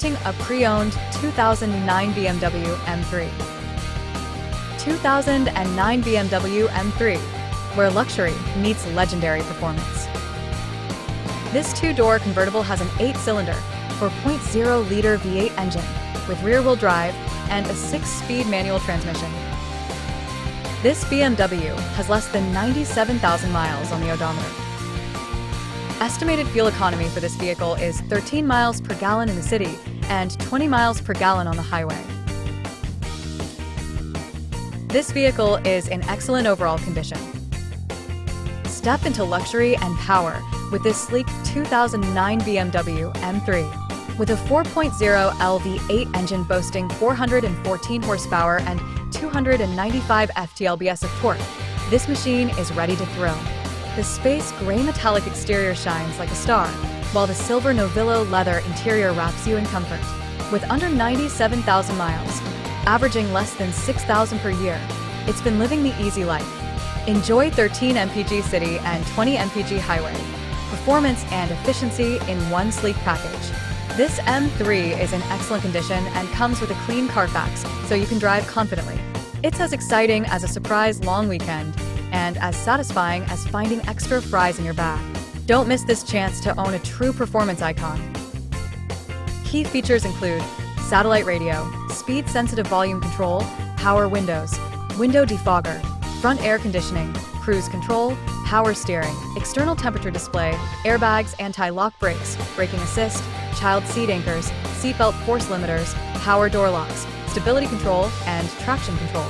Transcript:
presenting a pre-owned 2009 BMW M3. 2009 BMW M3, where luxury meets legendary performance. This two-door convertible has an 8-cylinder, 4.0-liter V8 engine with rear-wheel drive and a 6-speed manual transmission. This BMW has less than 97,000 miles on the odometer. Estimated fuel economy for this vehicle is 13 miles per gallon in the city and 20 miles per gallon on the highway. This vehicle is in excellent overall condition. Step into luxury and power with this sleek 2009 BMW M3. With a 4.0L V8 engine boasting 414 horsepower and 295 ft-lbs of torque, this machine is ready to thrill. The space gray metallic exterior shines like a star, while the Silver Novillo Leather interior wraps you in comfort. With under 97,000 miles, averaging less than 6,000 per year, it's been living the easy life. Enjoy 13 mpg city and 20 mpg highway. Performance and efficiency in one sleek package. This M3 is in excellent condition and comes with a clean Carfax, so you can drive confidently. It's as exciting as a surprise long weekend and as satisfying as finding extra fries in your bag. Don't miss this chance to own a true performance icon. Key features include satellite radio, speed-sensitive volume control, power windows, window defogger, front air conditioning, cruise control, power steering, external temperature display, airbags, anti-lock brakes, braking assist, child seat anchors, seatbelt force limiters, power door locks, stability control, and traction control.